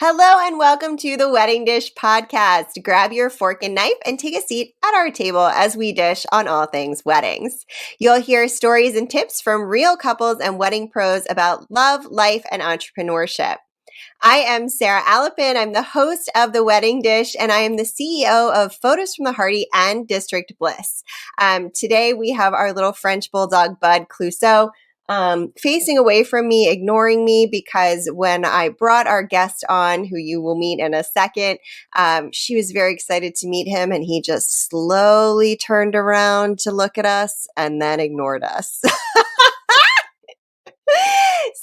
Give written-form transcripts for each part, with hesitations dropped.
Hello and welcome to the Wedding Dish Podcast. Grab your fork and knife and take a seat at our table as we dish on all things weddings. You'll hear stories and tips from real couples and wedding pros about love, life, and entrepreneurship. I am Sarah Alapin. I'm the host of The Wedding Dish, and I am the CEO of Photos from the Harty and District Bliss. Today, we have our little French bulldog, Bud Clouseau, facing away from me, ignoring me, because when I brought our guest on, who you will meet in a second, she was very excited to meet him, and he just slowly turned around to look at us and then ignored us.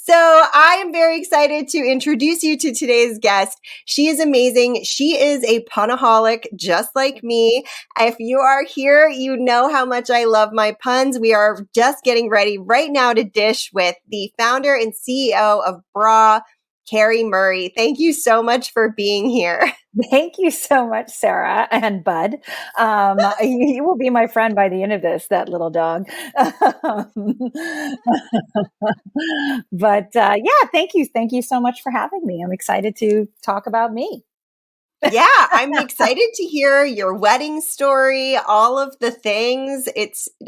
So I am very excited to introduce you to today's guest. She is amazing. She is a punaholic just like me. If you are here, you know how much I love my puns. We are just getting ready right now to dish with the founder and CEO of Bra, Carrie Murray. Thank you so much for being here. Thank you so much, Sarah and Bud. You will be my friend by the end of this, that little dog. But yeah, thank you. Thank you so much for having me. I'm excited to talk about me. Yeah, I'm excited to hear your wedding story, all of the things.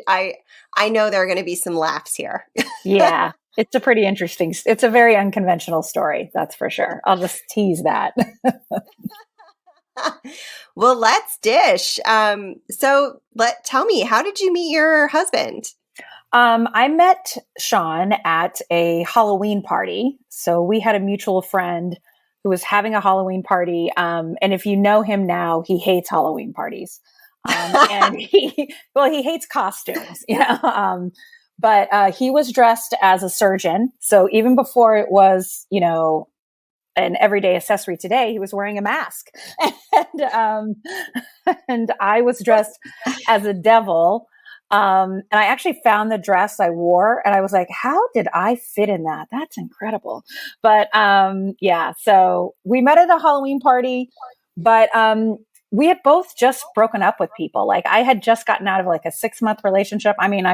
I know there are going to be some laughs here. Yeah, it's a very unconventional story, that's for sure. I'll just tease that. Well, let's dish. Tell me, how did you meet your husband? I met Sean at a Halloween party. So we had a mutual friend who was having a Halloween party. And if you know him now, he hates Halloween parties. And he hates costumes, but he was dressed as a surgeon. So even before it was, an everyday accessory today, he was wearing a mask. And I was dressed as a devil. And I actually found the dress I wore and I was like, how did I fit in that? That's incredible. But yeah, so we met at a Halloween party, but we had both just broken up with people. Like I had just gotten out of like a 6-month relationship. I mean,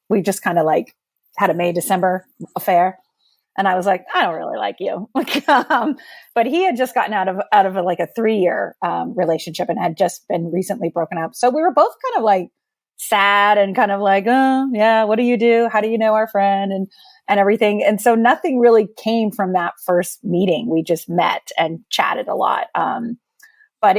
we just kind of like had a May-December affair. And I was like, I don't really like you. But he had just gotten out of like a 3-year relationship and had just been recently broken up. So we were both kind of like sad and kind of like, oh yeah, what do you do? How do you know our friend and everything? And so nothing really came from that first meeting. We just met and chatted a lot. But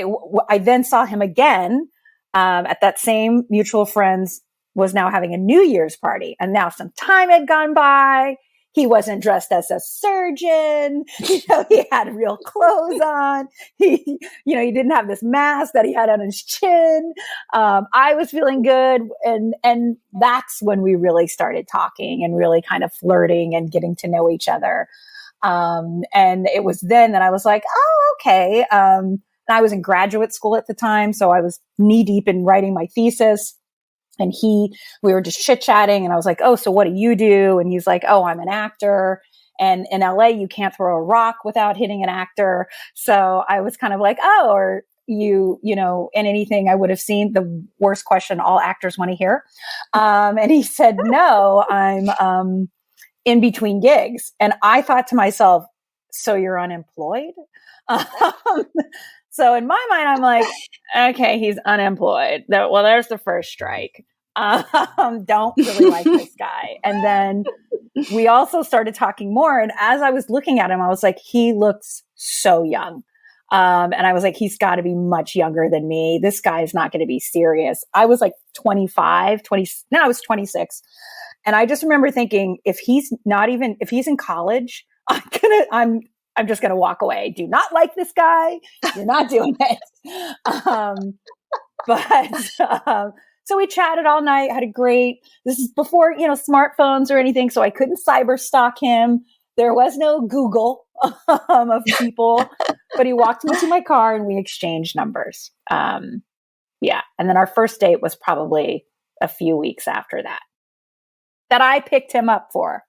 I then saw him again at that same mutual friends was now having a New Year's party. And now some time had gone by. He wasn't dressed as a surgeon. He had real clothes on. He didn't have this mask that he had on his chin. I was feeling good. And that's when we really started talking and really kind of flirting and getting to know each other. And it was then that I was like, oh, okay. And I was in graduate school at the time. So I was knee deep in writing my thesis. And we were just chit chatting and I was like, oh, so what do you do? And he's like, oh, I'm an actor. And in LA, you can't throw a rock without hitting an actor. So I was kind of like, oh, or in anything I would have seen, the worst question all actors want to hear. And he said, no, I'm in between gigs. And I thought to myself, so you're unemployed? So in my mind, I'm like, okay, he's unemployed. Well, there's the first strike. Don't really like this guy. And then we also started talking more. And as I was looking at him, I was like, he looks so young. And I was like, he's got to be much younger than me. This guy is not going to be serious. I was like 25, 20. No, I was 26. And I just remember thinking, if he's in college, I'm just going to walk away. Do not like this guy. You're not doing it. So we chatted all night, this is before, smartphones or anything. So I couldn't cyber stalk him. There was no Google of people, but he walked me to my car and we exchanged numbers. Yeah. And then our first date was probably a few weeks after that I picked him up for.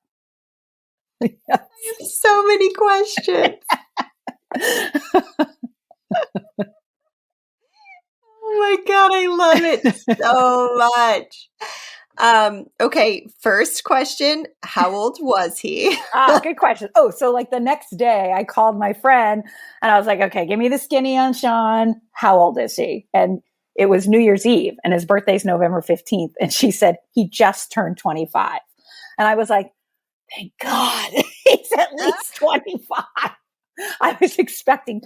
Yes. I have so many questions. Oh my God, I love it so much. Okay, first question, how old was he? Good question. Oh, so like the next day I called my friend and I was like, okay, give me the skinny on Sean. How old is he? And it was New Year's Eve and his birthday's November 15th. And she said, he just turned 25. And I was like, thank God he's at least 25. I was expecting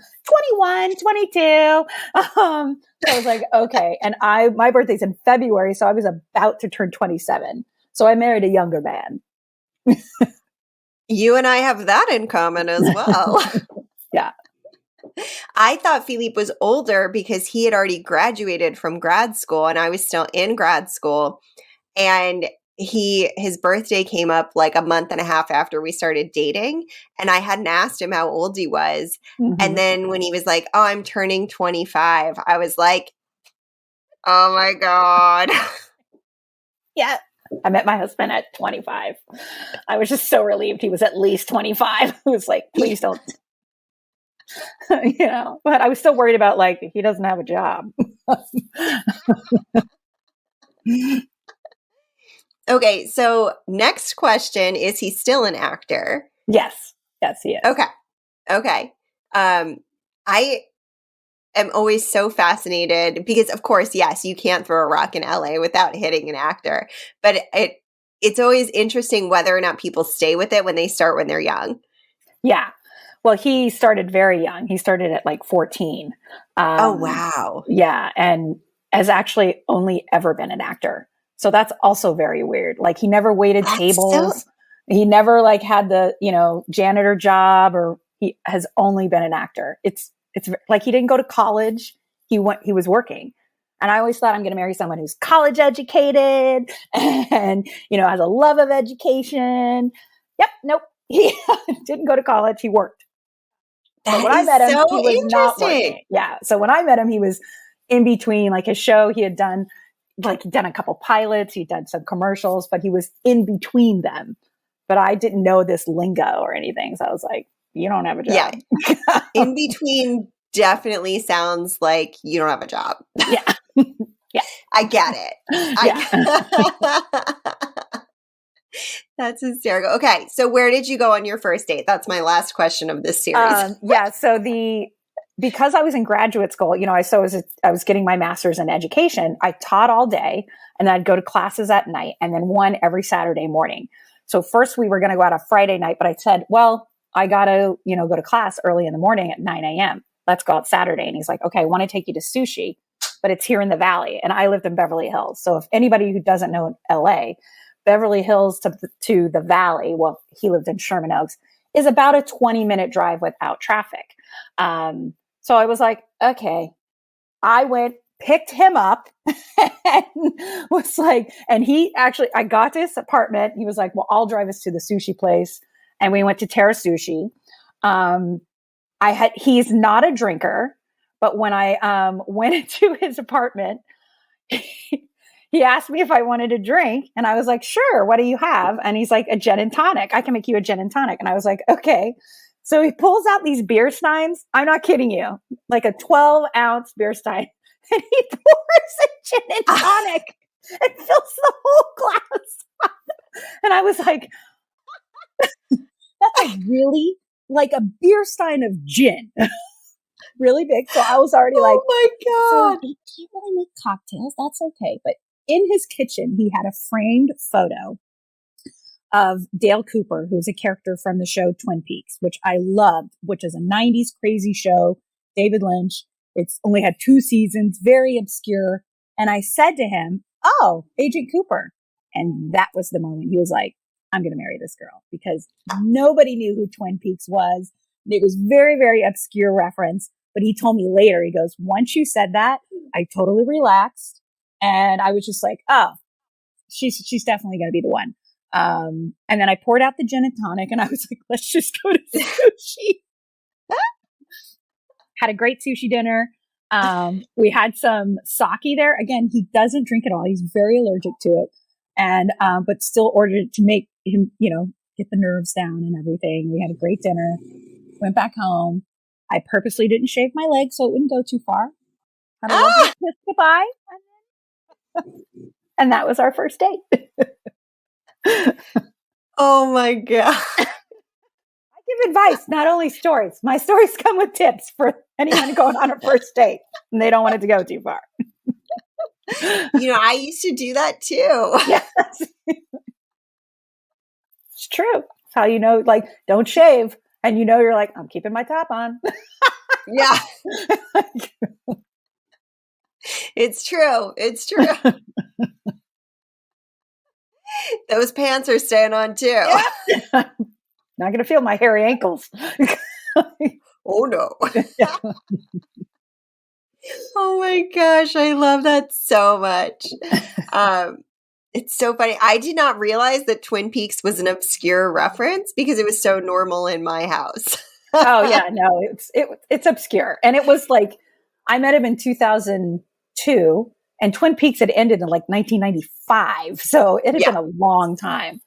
21, 22. So I was like, okay. And my birthday's in February. So I was about to turn 27. So I married a younger man. You and I have that in common as well. Yeah. I thought Philippe was older because he had already graduated from grad school and I was still in grad school. And his birthday came up like a month and a half after we started dating. And I hadn't asked him how old he was. Mm-hmm. And then when he was like, oh, I'm turning 25, I was like, oh my God. Yeah. I met my husband at 25. I was just so relieved he was at least 25. I was like, please don't. But I was still worried about like, he doesn't have a job. Okay, so next question, is he still an actor? Yes, he is. Okay. I am always so fascinated because, of course, yes, you can't throw a rock in LA without hitting an actor, but it's always interesting whether or not people stay with it when they start when they're young. Yeah. Well, he started very young. He started at like 14. Oh, wow. Yeah. And has actually only ever been an actor. So that's also very weird. Like he never waited tables. He never like had the, janitor job, or he has only been an actor. It's like he didn't go to college. He was working. And I always thought I'm going to marry someone who's college educated and, has a love of education. Yep. Nope. He didn't go to college. He worked. That when I met him, so he was not working. Yeah. So when I met him, he was in between like his show. He had done a couple pilots. He'd done some commercials, but he was in between them. But I didn't know this lingo or anything. So I was like, you don't have a job. Yeah. In between definitely sounds like you don't have a job. Yeah. Yeah. I get it. That's hysterical. Okay. So where did you go on your first date? That's my last question of this series. Yeah. So because I was in graduate school, I was getting my master's in education. I taught all day and then I'd go to classes at night and then one every Saturday morning. So first we were going to go out a Friday night, but I said, well, I got to, go to class early in the morning at 9 a.m. Let's go out Saturday. And he's like, okay, I want to take you to sushi, but it's here in the Valley. And I lived in Beverly Hills. So if anybody who doesn't know LA, Beverly Hills to the Valley, well, he lived in Sherman Oaks, is about a 20-minute drive without traffic. So I was like, okay. I went, picked him up and was like, and I got to his apartment. He was like, well, I'll drive us to the sushi place. And we went to Terra Sushi. He's not a drinker, but when I went into his apartment, he asked me if I wanted a drink and I was like, sure. What do you have? And he's like, a gin and tonic. I can make you a gin and tonic. And I was like, okay. So he pulls out these beer steins. I'm not kidding you. Like a 12-ounce beer stein. And he pours a gin and tonic and fills the whole glass. And I was like, that's really like a beer stein of gin. Really big. So I was already like, oh my God. So he can't really make cocktails. That's okay. But in his kitchen, he had a framed photo of Dale Cooper, who's a character from the show Twin Peaks, which I loved, which is a 90s crazy show, David Lynch. It's only had 2 seasons, very obscure. And I said to him, oh, Agent Cooper. And that was the moment he was like, I'm going to marry this girl, because nobody knew who Twin Peaks was. It was very, very obscure reference. But he told me later, he goes, once you said that, I totally relaxed. And I was just like, oh, she's definitely going to be the one. And then I poured out the gin and tonic and I was like, let's just go to sushi. Had a great sushi dinner. We had some sake there. Again, he doesn't drink at all. He's very allergic to it. And, but still ordered it to make him, get the nerves down and everything. We had a great dinner, went back home. I purposely didn't shave my legs so it wouldn't go too far. Had a lovely kiss goodbye. And that was our first date. Oh my God. I give advice, not only stories. My stories come with tips for anyone going on a first date and they don't want it to go too far. I used to do that too. Yes. It's true. It's how like, don't shave. And you're like, I'm keeping my top on. Yeah. It's true. It's true. Those pants are staying on too. Yeah. Not going to feel my hairy ankles. Oh no. Oh my gosh, I love that so much. It's so funny. I did not realize that Twin Peaks was an obscure reference because it was so normal in my house. Oh yeah, no, it's obscure. And it was like, I met him in 2002 and Twin Peaks had ended in like 1995. So it had been a long time.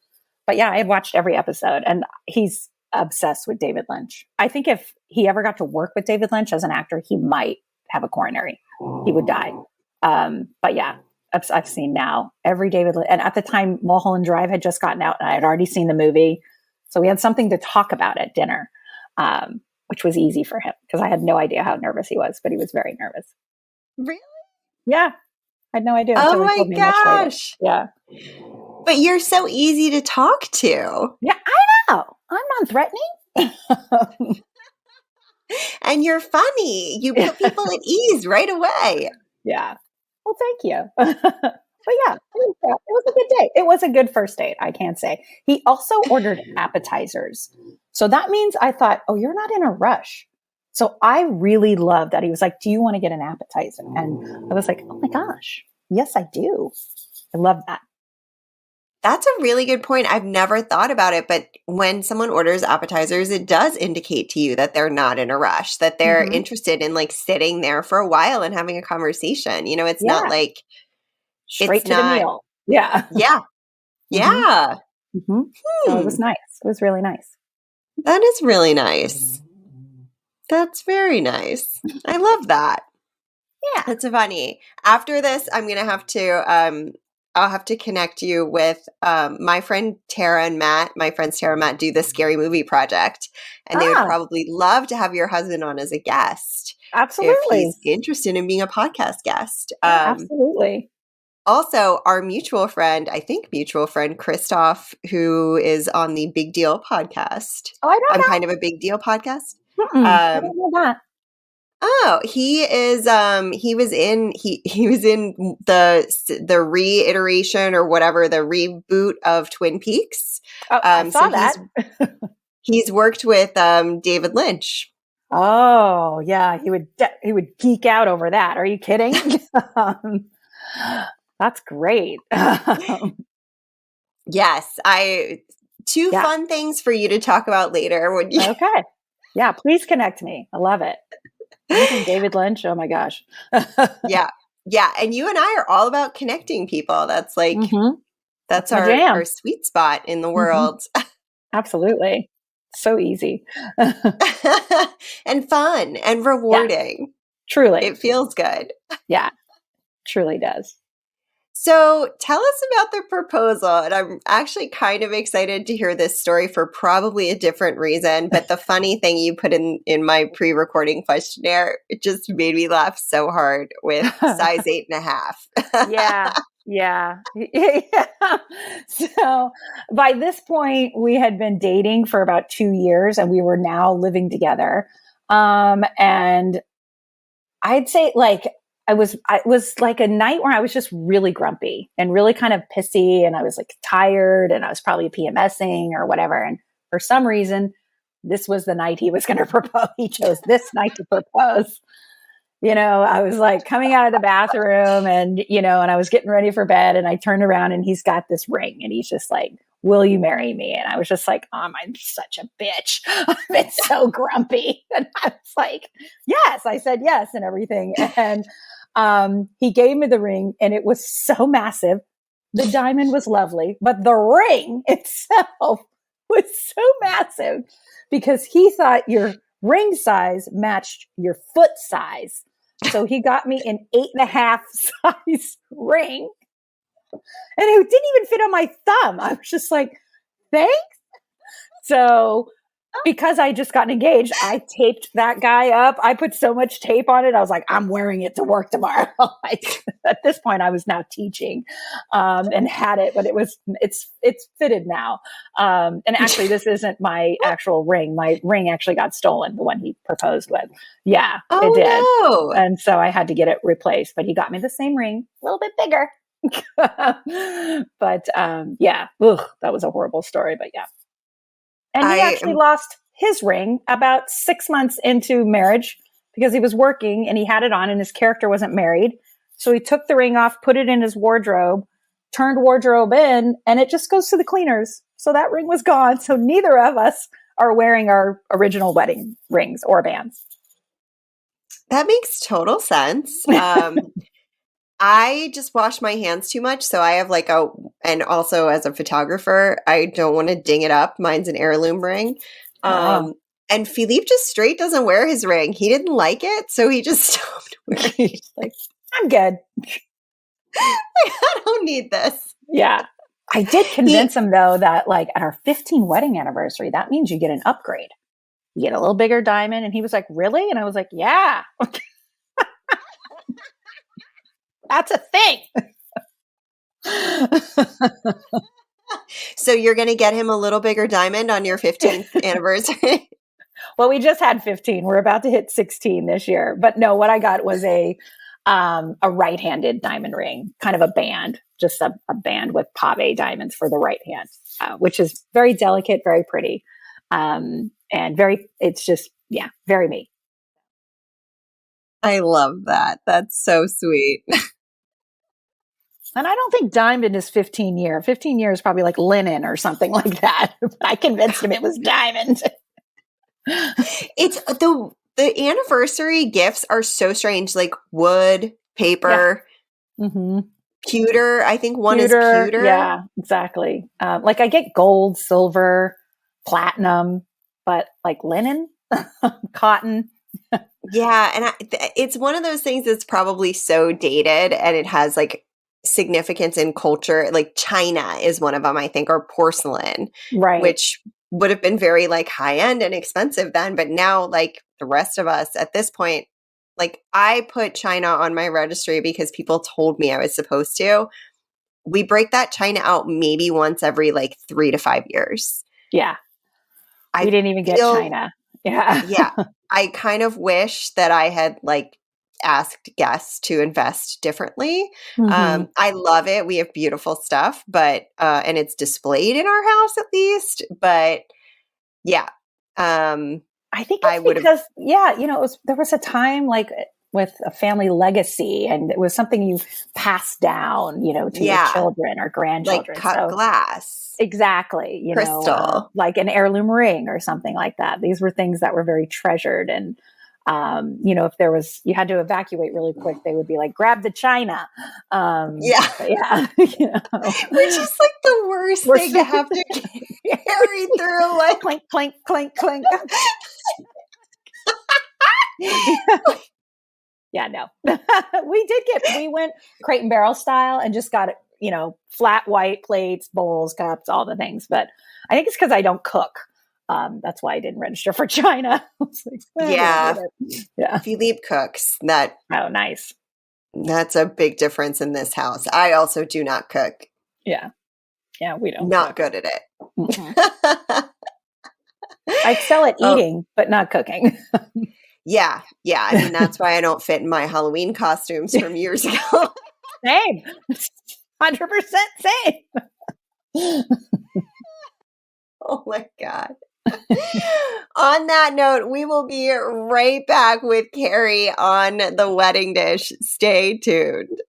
But yeah, I had watched every episode and he's obsessed with David Lynch. I think if he ever got to work with David Lynch as an actor, he might have a coronary. He would die. But yeah, I've seen now every David Lynch. And at the time, Mulholland Drive had just gotten out and I had already seen the movie. So we had something to talk about at dinner, which was easy for him because I had no idea how nervous he was, but he was very nervous. Really? Yeah. I had no idea. Oh my gosh. Yeah. But you're so easy to talk to. Yeah, I know. I'm non-threatening. And you're funny. You put people at ease right away. Yeah. Well, thank you. But yeah, it was a good date. It was a good first date, I can't say. He also ordered appetizers. So that means I thought, oh, you're not in a rush. So I really love that. He was like, do you want to get an appetizer? And I was like, oh my gosh, yes, I do. I love that. That's a really good point. I've never thought about it, but when someone orders appetizers, it does indicate to you that they're not in a rush, that they're interested in like sitting there for a while and having a conversation. It's not like straight to the meal. Yeah. Yeah. Yeah. Mm-hmm. So it was nice. It was really nice. That is really nice. That's very nice. I love that. Yeah. That's funny. After this, I'm going to have to, I'll have to connect you with my friend Tara and Matt. My friends Tara and Matt do the Scary Movie Project. And they would probably love to have your husband on as a guest. Absolutely. If he's interested in being a podcast guest. Absolutely. Also, our mutual friend Christoph, who is on the Big Deal podcast. Oh, I don't know. I'm kind of a Big Deal podcast. I don't know that. Oh, he is. He was in the reiteration or whatever, the reboot of Twin Peaks. Oh, I saw that. He's worked with David Lynch. Oh yeah, he would geek out over that. Are you kidding? That's great. Yes, two fun things for you to talk about later. Would you? Okay. Yeah, please connect me. I love it. David Lynch. Oh my gosh. Yeah. Yeah. And you and I are all about connecting people. That's like, that's our sweet spot in the world. Absolutely. So easy. And fun and rewarding. Yeah. Truly. It feels good. Yeah. Truly does. So tell us about the proposal. And I'm actually kind of excited to hear this story for probably a different reason. But the funny thing you put in my pre-recording questionnaire, it just made me laugh so hard with size 8.5. Yeah. So by this point, we had been dating for about 2 years and we were now living together. And I'd say it was like a night where I was just really grumpy and really kind of pissy and I was like tired and I was probably PMSing or whatever. And for some reason, this was the night he was going to propose. He chose this night to propose. I was like coming out of the bathroom and I was getting ready for bed and I turned around and he's got this ring and he's just like, will you marry me? And I was just like, I'm such a bitch. I've been so grumpy. And I was like, yes, I said yes and everything. And he gave me the ring and it was so massive. The diamond was lovely, but the ring itself was so massive because he thought your ring size matched your foot size. So he got me an 8.5 size ring. And it didn't even fit on my thumb. I was just like, thanks. So because I just gotten engaged, I taped that guy up. I put so much tape on it. I was like, I'm wearing it to work tomorrow. At this point, I was now teaching and had it, but it's fitted now. And actually, this isn't my actual ring. My ring actually got stolen, the one he proposed with. Yeah, it did. No. And so I had to get it replaced, but he got me the same ring, a little bit bigger. But yeah, that was a horrible story, but yeah. And he actually lost his ring about 6 months into marriage because he was working and he had it on and his character wasn't married. So he took the ring off, put it in his wardrobe, turned wardrobe in, and it just goes to the cleaners. So that ring was gone. So neither of us are wearing our original wedding rings or bands. That makes total sense. I just wash my hands too much. So I have and also as a photographer, I don't want to ding it up. Mine's an heirloom ring. And Philippe just straight doesn't wear his ring. He didn't like it. So he just stopped wearing it. Like, I'm good. I don't need this. Yeah. I did convince him though that like at our 15 wedding anniversary, that means you get an upgrade. You get a little bigger diamond. And he was like, really? And I was like, yeah. That's a thing. So you're going to get him a little bigger diamond on your 15th anniversary? Well, we just had 15. We're about to hit 16 this year. But no, what I got was a right-handed diamond ring, kind of a band, just a band with pave diamonds for the right hand, which is very delicate, very pretty, and it's just, yeah, very me. I love that. That's so sweet. And I don't think diamond is 15 year. 15 years is probably like linen or something like that. I convinced him it was diamond. It's the anniversary gifts are so strange, like wood, paper, pewter. I think one is pewter. Yeah, exactly. Like I get gold, silver, platinum, but like linen, cotton. Yeah. And it's one of those things that's probably so dated and it has like significance in culture. Like China is one of them, I think, or porcelain, right? Which would have been very like high end and expensive then. But now, like the rest of us at this point, like I put China on my registry because people told me I was supposed to. We break that China out maybe once every like 3 to 5 years. Yeah. We didn't even get China. Yeah. Yeah. I kind of wish that I had like asked guests to invest differently. I love it. We have beautiful stuff, but and it's displayed in our house at least. But yeah, I think it's because there was a time like with a family legacy, and it was something you pass down, to your children or grandchildren, like cut glass, exactly, crystal, like an heirloom ring or something like that. These were things that were very treasured and. If there was, you had to evacuate really quick, they would be like, grab the china. Yeah. Which is like the worst thing to have to carry through. Like clink, clink, clink, clink. Yeah, no. We went Crate and Barrel style and just got, flat white plates, bowls, cups, all the things. But I think it's because I don't cook. That's why I didn't register for China. Yeah. Philippe cooks. Oh, nice. That's a big difference in this house. I also do not cook. Yeah. Yeah, we don't. Not good at it. I excel at eating, but not cooking. Yeah. Yeah. I mean, that's why I don't fit in my Halloween costumes from years ago. Same. 100% same. Oh my God. On that note, we will be right back with Carrie on The Wedding Dish. Stay tuned.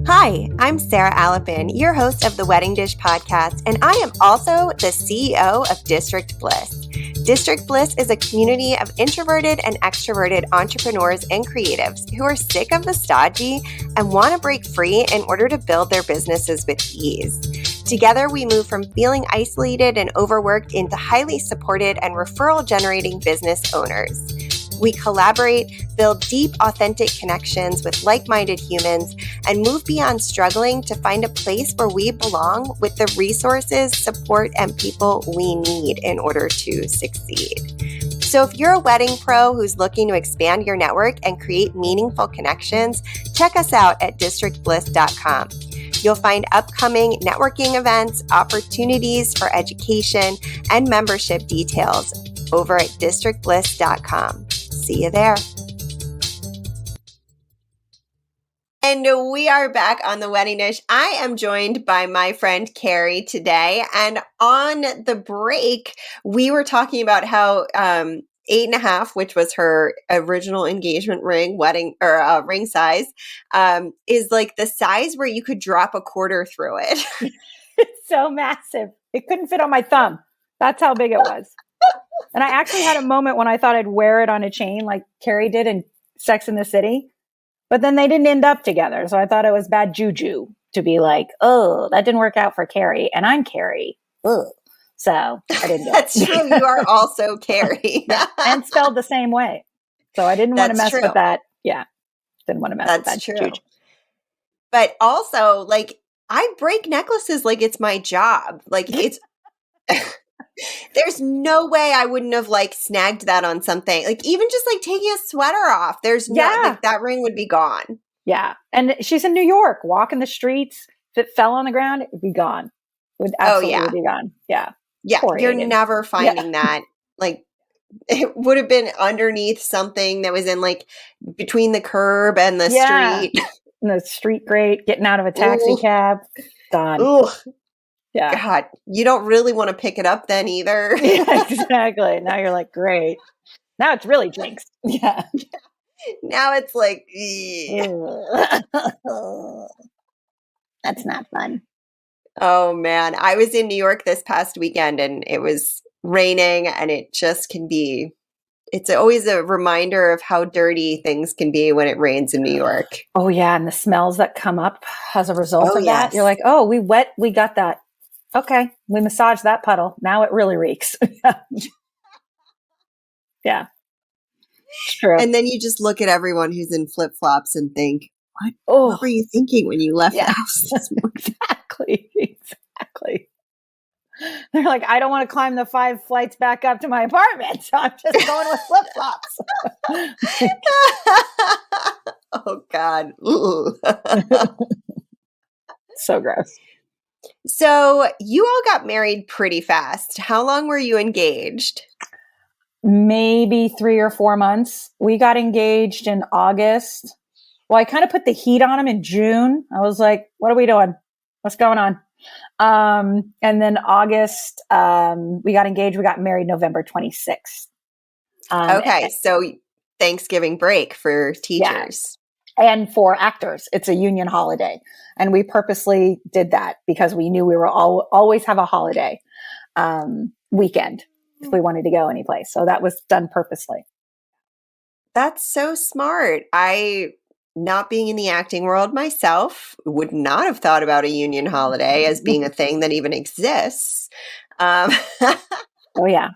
Hi, I'm Sarah Alapin, your host of the Wedding Dish podcast, and I am also the CEO of District Bliss. District Bliss is a community of introverted and extroverted entrepreneurs and creatives who are sick of the stodgy and want to break free in order to build their businesses with ease. Together, we move from feeling isolated and overworked into highly supported and referral-generating business owners. We collaborate, build deep, authentic connections with like-minded humans, and move beyond struggling to find a place where we belong with the resources, support, and people we need in order to succeed. So if you're a wedding pro who's looking to expand your network and create meaningful connections, check us out at districtbliss.com. You'll find upcoming networking events, opportunities for education, and membership details over at districtbliss.com. See you there. And we are back on the Wedding Dish. I am joined by my friend Carrie today. And on the break, we were talking about how 8.5, which was her original engagement ring, wedding or ring size, is like the size where you could drop a quarter through it. It's so massive. It couldn't fit on my thumb. That's how big it was. And I actually had a moment when I thought I'd wear it on a chain like Carrie did in Sex and the City. But then they didn't end up together. So I thought it was bad juju to be like, oh, that didn't work out for Carrie. And I'm Carrie. Ugh. So I didn't do That's it. true. You are also Carrie. Yeah. And spelled the same way. So I didn't want to mess with that. Yeah. Didn't want to mess with that. That's true. But also, like, I break necklaces like it's my job. Like, it's... There's no way I wouldn't have like snagged that on something. Like even just like taking a sweater off, there's no like that ring would be gone. Yeah. And she's in New York, walking the streets. If it fell on the ground, it would be gone. It would absolutely be gone. Yeah. Yeah. Poor You're Aiden. never finding that. Like it would have been underneath something that was in like between the curb and the street. And the street grate, getting out of a taxi cab. Gone. Ooh. Yeah. God, you don't really want to pick it up then either. Yeah, exactly. Now you're like, great. Now it's really jinxed. Yeah. Now it's like, that's not fun. Oh man. I was in New York this past weekend and it was raining and it just can be, it's always a reminder of how dirty things can be when it rains in New York. Oh yeah. And the smells that come up as a result of that. You're like, oh, we got that. Okay, we massaged that puddle. Now it really reeks. Yeah. It's true. And then you just look at everyone who's in flip-flops and think, what were you thinking when you left the house this morning? Exactly. They're like, I don't want to climb the 5 flights back up to my apartment, so I'm just going with flip-flops. Oh, God. So gross. So you all got married pretty fast. How long were you engaged? Maybe 3 or 4 months. We got engaged in August. Well, I kind of put the heat on him in June. I was like, what are we doing? What's going on? And then August, we got engaged. We got married November 26th. Okay. So Thanksgiving break for teachers. And for actors, it's a union holiday. And we purposely did that because we knew we were always have a holiday weekend if we wanted to go anyplace. So that was done purposely. That's so smart. Not being in the acting world myself, would not have thought about a union holiday as being a thing that even exists. Oh, yeah.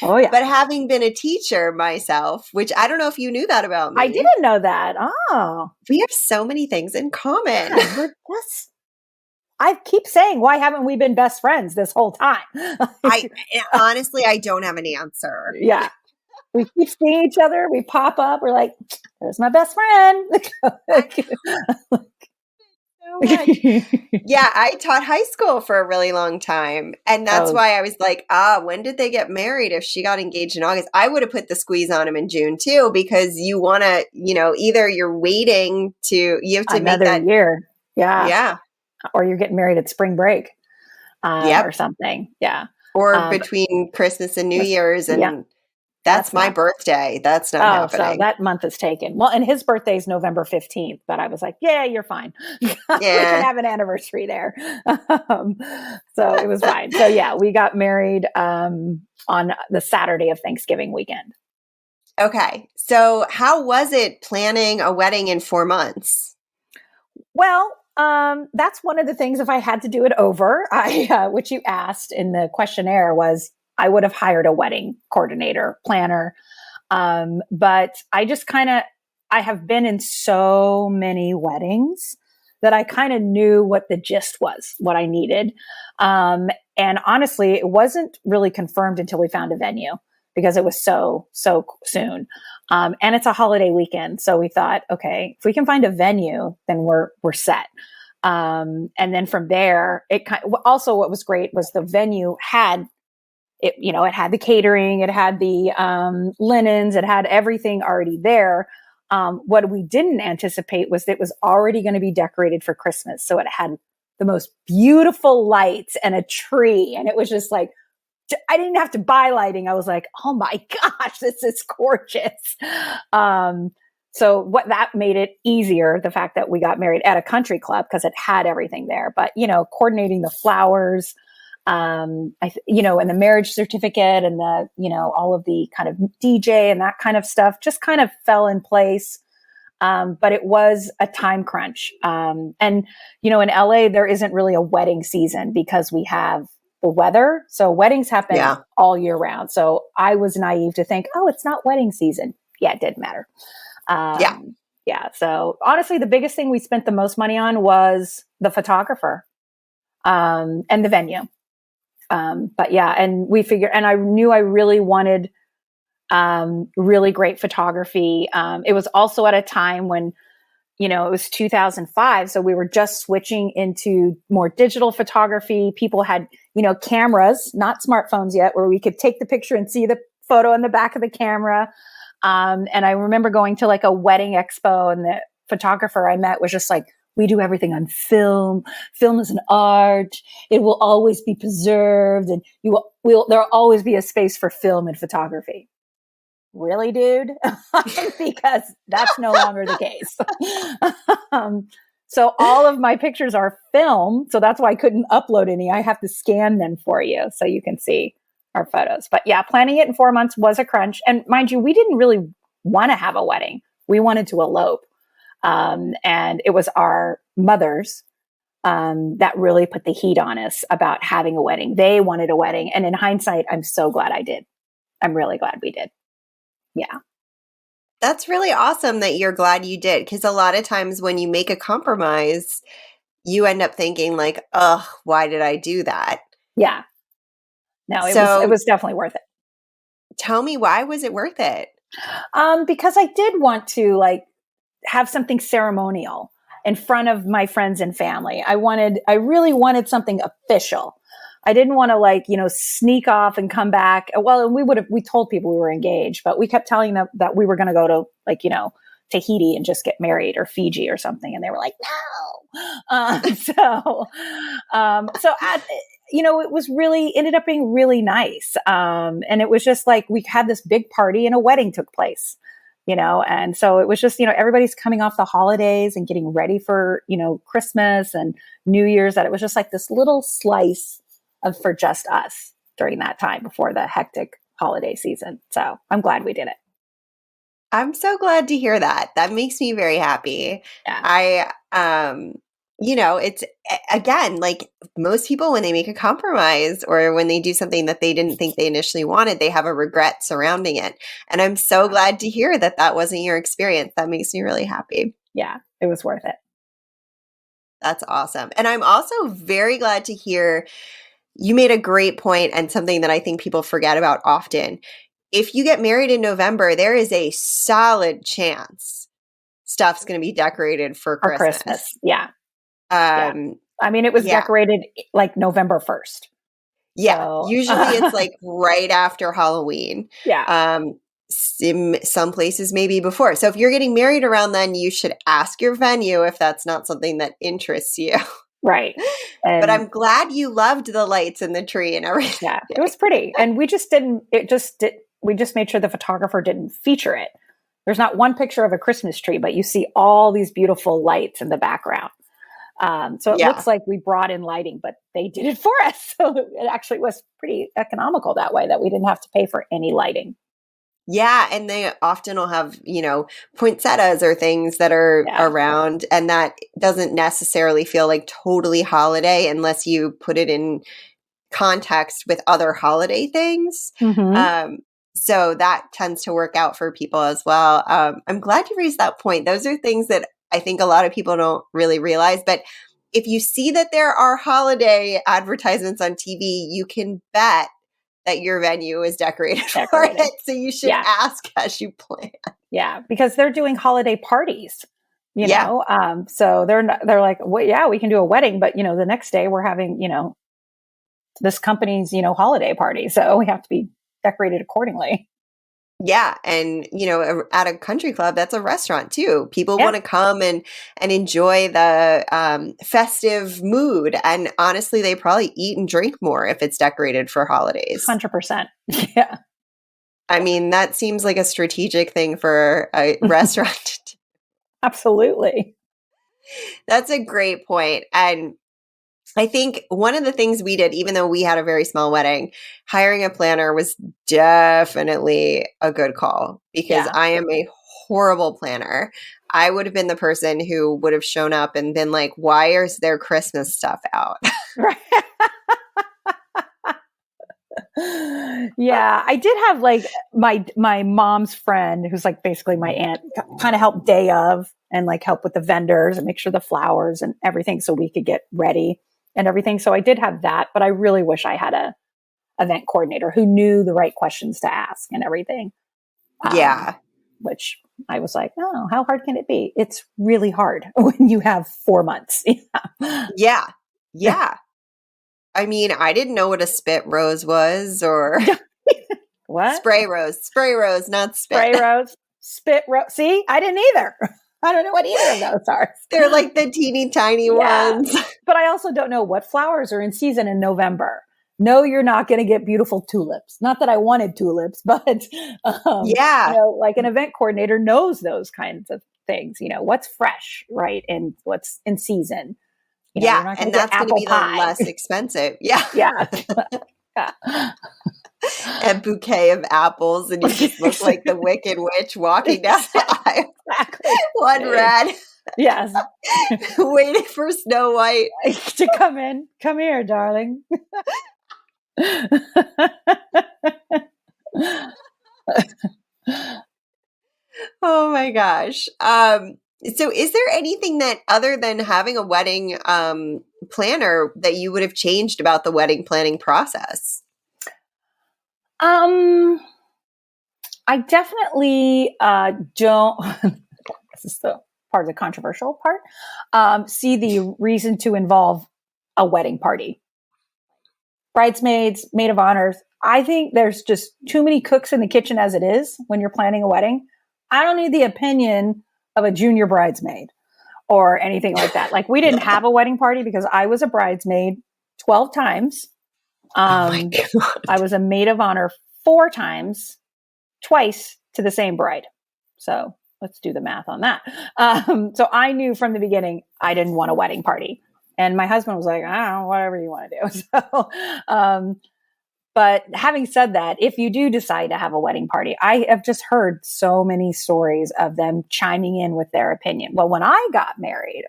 Oh, yeah. But having been a teacher myself, which I don't know if you knew that about me. I didn't know that. Oh. We have so many things in common. I keep saying, why haven't we been best friends this whole time? Honestly, I don't have an answer. Yeah. We keep seeing each other. We pop up. We're like, there's my best friend. Yeah, I taught high school for a really long time. And that's why I was like, when did they get married? If she got engaged in August, I would have put the squeeze on him in June too, because you want to, either you're waiting you have to another make that year. Yeah. Yeah. Or you're getting married at spring break or something. Yeah. Or between Christmas and New Year's. And that's my birthday. That's not happening. So that month is taken. Well, and his birthday is November 15th, but I was like, yeah, you're fine. We can have an anniversary there. So it was fine. So yeah, we got married on the Saturday of Thanksgiving weekend. Okay. So how was it planning a wedding in 4 months? Well, that's one of the things, if I had to do it over, which you asked in the questionnaire was, I would have hired a wedding coordinator, planner. But I have been in so many weddings that I kind of knew what the gist was, what I needed. And honestly, it wasn't really confirmed until we found a venue because it was so soon. And it's a holiday weekend. So we thought, okay, if we can find a venue, then we're set. And then from there, also what was great was the venue had it, it had the catering, it had the linens, it had everything already there. What we didn't anticipate was that it was already going to be decorated for Christmas. So it had the most beautiful lights and a tree. And it was just like, I didn't have to buy lighting. I was like, oh my gosh, this is gorgeous. So what that made it easier, the fact that we got married at a country club because it had everything there, but coordinating the flowers, and the marriage certificate and the, all of the kind of DJ and that kind of stuff just kind of fell in place. But it was a time crunch. And, in LA, there isn't really a wedding season because we have the weather. So weddings happen all year round. So I was naive to think, oh, it's not wedding season. Yeah, it didn't matter. Yeah. So honestly, the biggest thing we spent the most money on was the photographer, and the venue. But yeah, and we figured, and I knew I really wanted, really great photography. It was also at a time when, it was 2005. So we were just switching into more digital photography. People had, cameras, not smartphones yet, where we could take the picture and see the photo in the back of the camera. And I remember going to like a wedding expo, and the photographer I met was just like, we do everything on film. Film is an art. It will always be preserved, and there'll always be a space for film and photography. Really, dude? Because that's no longer the case. So all of my pictures are film. So that's why I couldn't upload any. I have to scan them for you so you can see our photos. But yeah, planning it in 4 months was a crunch. And mind you, we didn't really want to have a wedding. We wanted to elope. And it was our mothers that really put the heat on us about having a wedding. They wanted a wedding. And in hindsight, I'm so glad I did. I'm really glad we did. Yeah. That's really awesome that you're glad you did. Because a lot of times when you make a compromise, you end up thinking like, oh, why did I do that? Yeah. No, it was definitely worth it. Tell me, why was it worth it? Because I did want to have something ceremonial in front of my friends and family. I really wanted something official. I didn't want to sneak off and come back. Well, we told people we were engaged, but we kept telling them that we were going to go to Tahiti and just get married, or Fiji or something. And they were like, no. It was ended up being really nice. And it was just like, we had this big party and a wedding took place. And so it was just, everybody's coming off the holidays and getting ready for, Christmas and New Year's, that it was just like this little slice for just us during that time before the hectic holiday season. So I'm glad we did it. I'm so glad to hear that. That makes me very happy. Yeah. It's again, like most people, when they make a compromise or when they do something that they didn't think they initially wanted, they have a regret surrounding it. And I'm so glad to hear that that wasn't your experience. That makes me really happy. Yeah, it was worth it. That's awesome. And I'm also very glad to hear you made a great point, and something that I think people forget about often. If you get married in November, there is a solid chance stuff's going to be decorated for Christmas. Yeah. I mean, it was decorated like November 1st. Yeah. So. Usually it's like right after Halloween. Yeah. Some places maybe before. So if you're getting married around then, you should ask your venue if that's not something that interests you. Right. But I'm glad you loved the lights and the tree and everything. Yeah, it was pretty. And we just made sure the photographer didn't feature it. There's not one picture of a Christmas tree, but you see all these beautiful lights in the background. So it looks like we brought in lighting, but they did it for us. So it actually was pretty economical that way, that we didn't have to pay for any lighting. Yeah. And they often will have, poinsettias or things that are around, and that doesn't necessarily feel like totally holiday unless you put it in context with other holiday things. Mm-hmm. So that tends to work out for people as well. I'm glad you raised that point. Those are things that I think a lot of people don't really realize. But if you see that there are holiday advertisements on TV, you can bet that your venue is decorated for it. So you should ask as you plan. Yeah, because they're doing holiday parties, you know. So they're like, well, yeah, we can do a wedding, but you know, the next day we're having, you know, this company's, you know, holiday party. So we have to be decorated accordingly. Yeah. And, you know, at a country club, that's a restaurant too. People want to come and enjoy the festive mood. And honestly, they probably eat and drink more if it's decorated for holidays. 100%. Yeah. I mean, that seems like a strategic thing for a restaurant to do. Absolutely. That's a great point. And I think one of the things we did, even though we had a very small wedding, hiring a planner was definitely a good call because I am a horrible planner. I would have been the person who would have shown up and been like, why is there Christmas stuff out? Right. Yeah, I did have like my mom's friend who's like basically my aunt kind of help day of and like help with the vendors and make sure the flowers and everything so we could get ready and everything. So I did have that, but I really wish I had a event coordinator who knew the right questions to ask and everything. Which I was like, oh, how hard can it be? It's really hard when you have 4 months. Yeah. I mean, I didn't know what a spit rose was or what? Spray rose, not spit. Spray rose, spit rose. See, I didn't either. I don't know what either of those are. They're like the teeny tiny ones. But I also don't know what flowers are in season in November. No, you're not going to get beautiful tulips. Not that I wanted tulips, but you know, like an event coordinator knows those kinds of things. You know, what's fresh, right, and what's in season. You know, and that's going to be the less expensive. Yeah. A bouquet of apples, and you just look like the Wicked Witch walking down the aisle. Exactly. One red. Yes. Waiting for Snow White to come in. Come here, darling. Oh my gosh. So is there anything that other than having a wedding planner that you would have changed about the wedding planning process? I definitely don't this is the part of the controversial part. See the reason to involve a wedding party. Bridesmaids, maid of honors. I think there's just too many cooks in the kitchen as it is when you're planning a wedding. I don't need the opinion of a junior bridesmaid or anything like that. Like we didn't have a wedding party because I was a bridesmaid 12 times. I was a maid of honor 4 times, twice to the same bride. So let's do the math on that. So I knew from the beginning, I didn't want a wedding party. And my husband was like, I don't know, whatever you want to do. So, but having said that, if you do decide to have a wedding party, I have just heard so many stories of them chiming in with their opinion. Well, when I got married,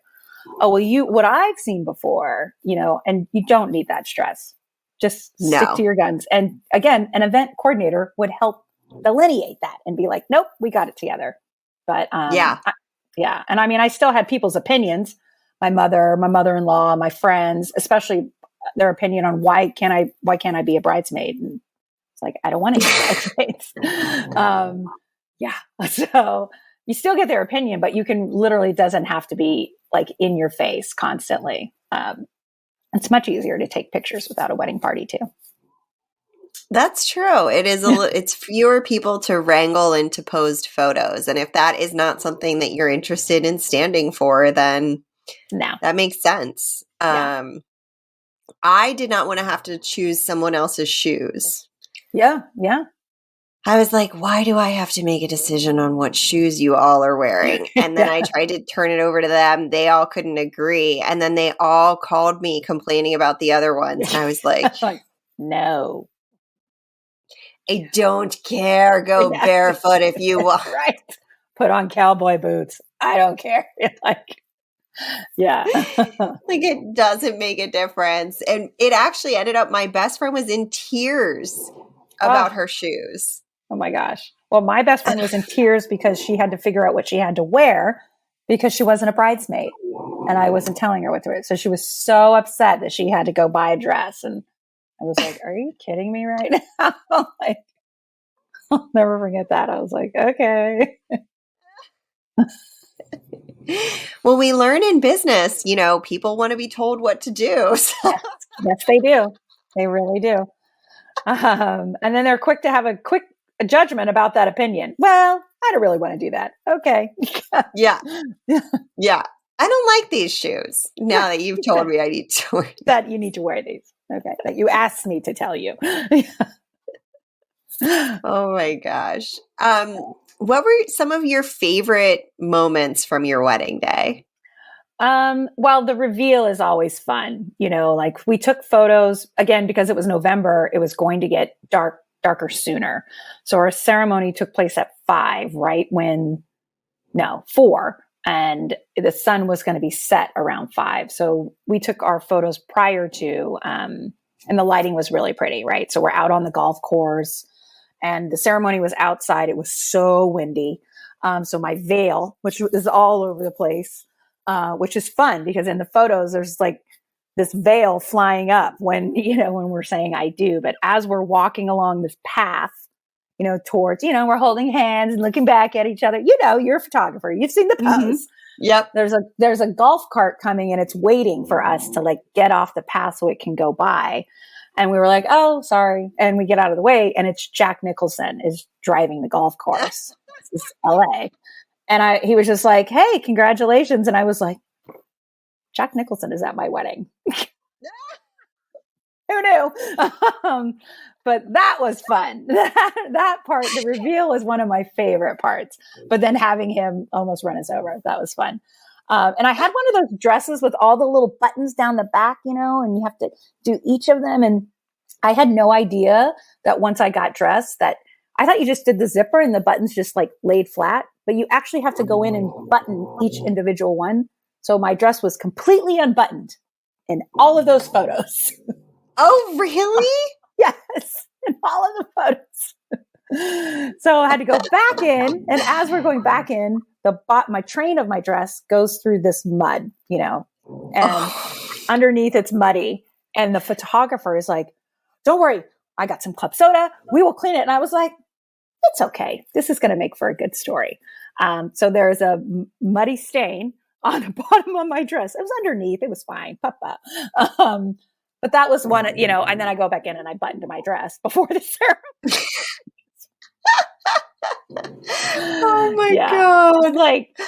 what I've seen before, you know, and you don't need that stress. Just stick to your guns. And again, an event coordinator would help delineate that and be like, nope, we got it together. But and I mean, I still had people's opinions. My mother, my mother-in-law, my friends, especially their opinion on why can't I be a bridesmaid? And it's like, I don't want to be bridesmaids. So you still get their opinion, but you can literally doesn't have to be like in your face constantly. It's much easier to take pictures without a wedding party too. That's true. It is it's fewer people to wrangle into posed photos. And if that is not something that you're interested in standing for, then that makes sense. I did not want to have to choose someone else's shoes. Yeah. I was like, why do I have to make a decision on what shoes you all are wearing? And then I tried to turn it over to them. They all couldn't agree. And then they all called me complaining about the other ones. And I was like, no. I don't care. Go barefoot if you want. Right. Put on cowboy boots. I don't care. Like it doesn't make a difference. And it actually ended up, my best friend was in tears about her shoes. Oh my gosh. Well, my best friend was in tears because she had to figure out what she had to wear because she wasn't a bridesmaid and I wasn't telling her what to wear. So she was so upset that she had to go buy a dress. And I was like, are you kidding me right now? Like, I'll never forget that. I was like, okay. Well, we learn in business, people want to be told what to do. So. Yes, they do. They really do. And then they're quick to have a quick judgment about that opinion. Well, I don't really want to do that. Okay. Yeah. Yeah. I don't like these shoes. Now that you've told me I need to wear these. That you need to wear these. Okay. That you asked me to tell you. Oh my gosh. What were some of your favorite moments from your wedding day? Well, the reveal is always fun. Like we took photos again, because it was November, it was going to get darker sooner. So our ceremony took place at 5, right? 4. And the sun was going to be set around 5. So we took our photos prior to, and the lighting was really pretty, right? So we're out on the golf course and the ceremony was outside. It was so windy. So my veil, which is all over the place, which is fun because in the photos, there's like this veil flying up when we're saying I do. But as we're walking along this path, towards, we're holding hands and looking back at each other. You're a photographer. You've seen the pose. Mm-hmm. Yep. There's a golf cart coming and it's waiting for us to like get off the path so it can go by. And we were like, oh, sorry. And we get out of the way and it's Jack Nicholson is driving the golf course. This is LA. And he was just like, hey, congratulations. And I was like, Jack Nicholson is at my wedding. Who knew? But that was fun. That part, the reveal was one of my favorite parts. But then having him almost run us over, that was fun. And I had one of those dresses with all the little buttons down the back, and you have to do each of them. And I had no idea that once I got dressed that I thought you just did the zipper and the buttons just like laid flat, but you actually have to go in and button each individual one. So my dress was completely unbuttoned in all of those photos. Oh, really? Yes, in all of the photos. So I had to go back in, and as we're going back in, my train of my dress goes through this mud, and underneath it's muddy. And the photographer is like, "Don't worry, I got some club soda. We will clean it." And I was like, "It's okay. This is going to make for a good story." So there's a muddy stain on the bottom of my dress. It was underneath. It was fine. Papa. But that was one, and then I go back in and I buttoned my dress before the ceremony. Oh my God.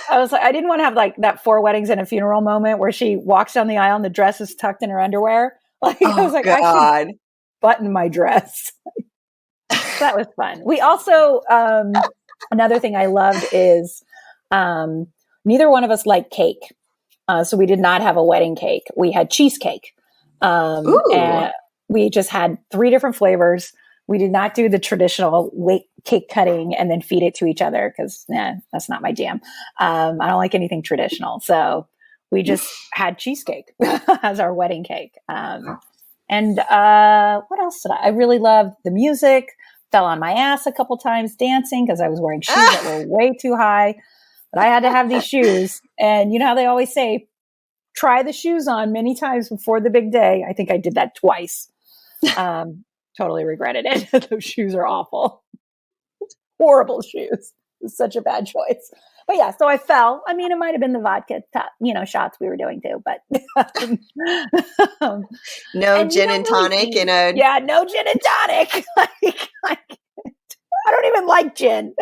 I was like, I didn't want to have like that 4 weddings and a funeral moment where she walks down the aisle and the dress is tucked in her underwear. I was like, God. I should button my dress. That was fun. We also, another thing I loved is neither one of us liked cake. So we did not have a wedding cake. We had cheesecake. And we just had 3 different flavors. We did not do the traditional cake cutting and then feed it to each other because that's not my jam. I don't like anything traditional. So we just had cheesecake as our wedding cake. And what else did I really loved the music, fell on my ass a couple times dancing because I was wearing shoes that were way too high, but I had to have these shoes. And you know how they always say, try the shoes on many times before the big day. I think I did that twice. Totally regretted it. Those shoes are awful. Horrible shoes. It was such a bad choice. But yeah, so I fell. I mean, it might have been the vodka, shots we were doing too, but no gin and tonic in a. Yeah, no gin and tonic. I don't even like gin.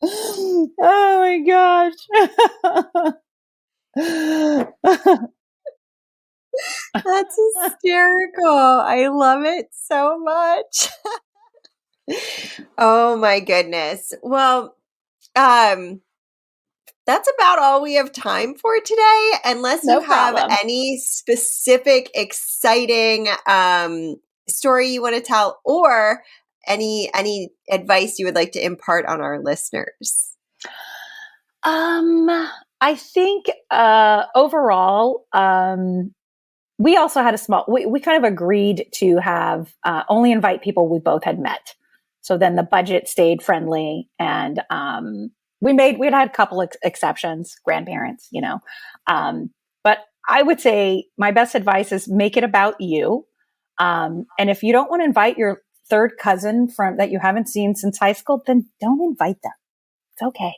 Oh my gosh. That's hysterical. I love it so much. Oh my goodness. Well, that's about all we have time for today, unless you have any specific exciting story you want to tell or any advice you would like to impart on our listeners. I think overall, we also had we kind of agreed to have only invite people we both had met. So then the budget stayed friendly, and we'd had a couple exceptions, grandparents, but I would say my best advice is make it about you. And if you don't want to invite your third cousin that you haven't seen since high school, then don't invite them. It's okay.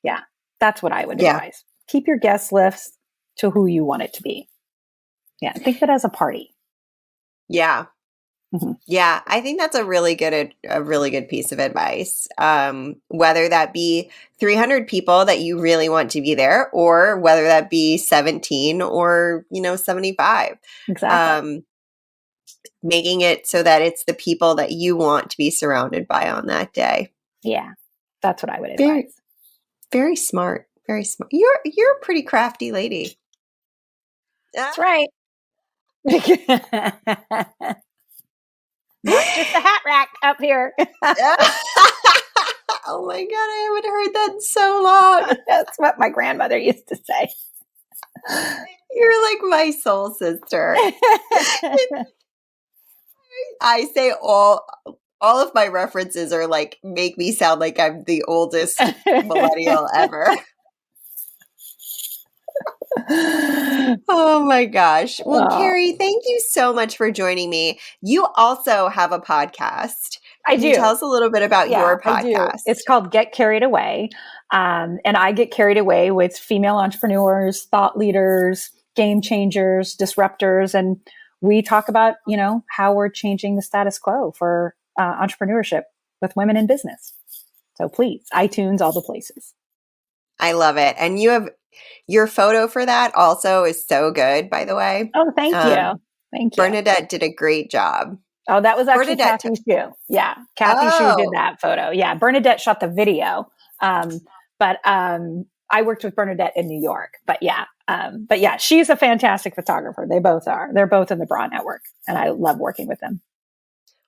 Yeah, that's what I would advise. Keep your guest list to who you want it to be. Yeah, think of it as a party. Yeah. Mm-hmm. Yeah, I think that's a really good piece of advice. Whether that be 300 people that you really want to be there, or whether that be 17 or 75. Exactly. Making it so that it's the people that you want to be surrounded by on that day. Yeah, that's what I would advise. Very smart. Very smart. You're a pretty crafty lady. That's right. Not just a hat rack up here. Oh my God, I haven't heard that in so long. That's what my grandmother used to say. You're like my soul sister. I say all of my references are like, make me sound like I'm the oldest millennial ever. Oh my gosh. Well, Carrie, thank you so much for joining me. You also have a podcast. I do. Tell us a little bit about your podcast. It's called Get Carried Away. And I get carried away with female entrepreneurs, thought leaders, game changers, disruptors. And we talk about, how we're changing the status quo for entrepreneurship with women in business. So please, iTunes, all the places. I love it. And you have your photo for that also is so good, by the way. Oh, thank you. Thank you. Bernadette did a great job. Oh, that was actually Kathy Shu. Yeah. Kathy Shu did that photo. Yeah. Bernadette shot the video. But I worked with Bernadette in New York. But yeah, she's a fantastic photographer. They both are. They're both in the Bra Network, and I love working with them.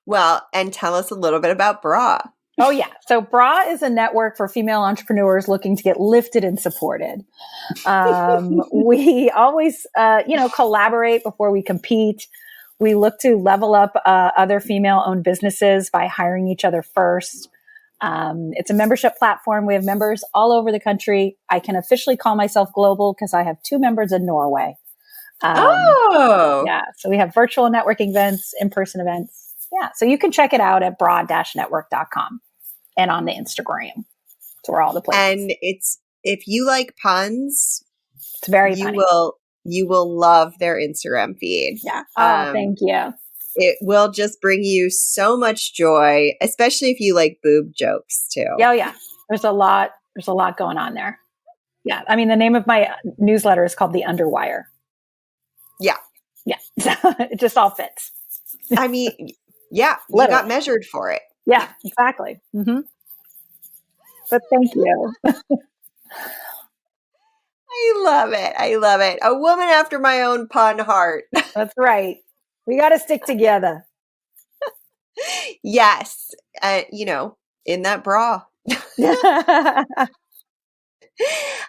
Well, and tell us a little bit about Bra. Oh, yeah. So Bra is a network for female entrepreneurs looking to get lifted and supported. We always, collaborate before we compete. We look to level up other female-owned businesses by hiring each other first. It's a membership platform. We have members all over the country. I can officially call myself global because I have 2 members in Norway. Yeah. So we have virtual networking events, in-person events. Yeah. So you can check it out at bra-network.com and on the Instagram. So we're all the places. And if you like puns, it's very funny. You will love their Instagram feed. Yeah. Oh, thank you. It will just bring you so much joy, especially if you like boob jokes too. Oh yeah. There's a lot going on there. Yeah. I mean, the name of my newsletter is called The Underwire. Yeah. Yeah. So it just all fits. I mean, yeah, you got measured for it. Yeah, exactly. Mm-hmm. But thank you. I love it. I love it. A woman after my own pun heart. That's right. We got to stick together. Yes. In that bra.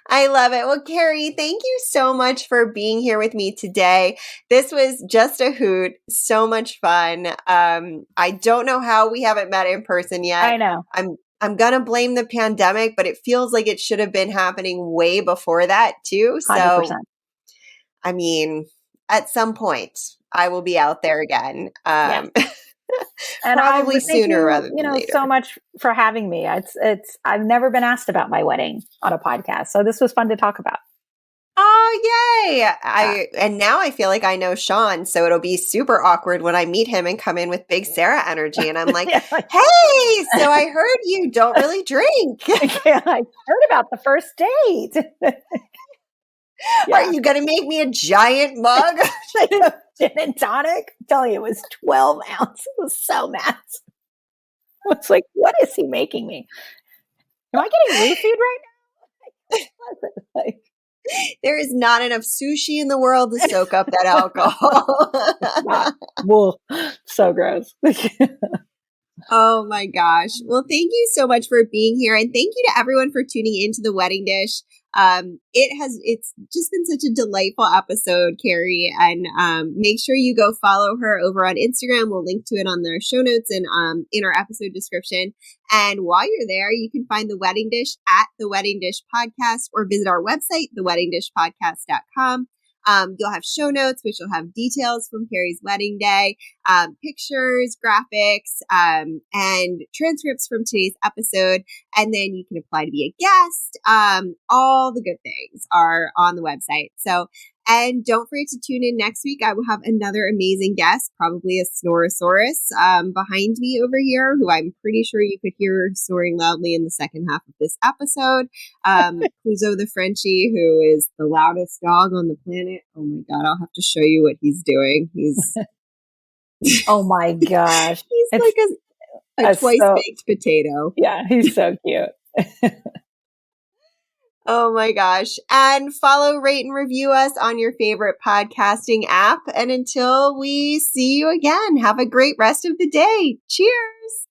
I love it. Well, Carrie, thank you so much for being here with me today. This was just a hoot. So much fun. I don't know how we haven't met in person yet. I know. I'm going to blame the pandemic, but it feels like it should have been happening way before that too. So, 100%. I mean, at some point I will be out there again. And probably sooner rather than later. So much for having me. It's I've never been asked about my wedding on a podcast, so this was fun to talk about. Oh, yay! And now I feel like I know Sean, so it'll be super awkward when I meet him and come in with big Sarah energy, and I'm like, "Hey, so I heard you don't really drink." I heard about the first date. Are you going to make me a giant mug? Gin and tonic? I'm telling you, it was 12 ounces. It was so massive. I was like, what is he making me? Am I getting roofied right now? There is not enough sushi in the world to soak up that alcohol. Whoa, so gross. Oh my gosh. Well, thank you so much for being here. And thank you to everyone for tuning into The Wedding Dish. It's just been such a delightful episode, Carrie, and make sure you go follow her over on Instagram. We'll link to it on the show notes and in our episode description. And while you're there, you can find The Wedding Dish at The Wedding Dish Podcast or visit our website, theweddingdishpodcast.com. You'll have show notes, which will have details from Carrie's wedding day, pictures, graphics, and transcripts from today's episode. And then you can apply to be a guest. All the good things are on the website. So, and don't forget to tune in next week. I will have another amazing guest, probably a Snorosaurus, behind me over here, who I'm pretty sure you could hear snoring loudly in the second half of this episode. Clouseau the Frenchie, who is the loudest dog on the planet. Oh my God, I'll have to show you what he's doing. He's oh my gosh. He's like a twice-baked potato. Yeah, he's so cute. Oh my gosh. And follow, rate, and review us on your favorite podcasting app. And until we see you again, have a great rest of the day. Cheers.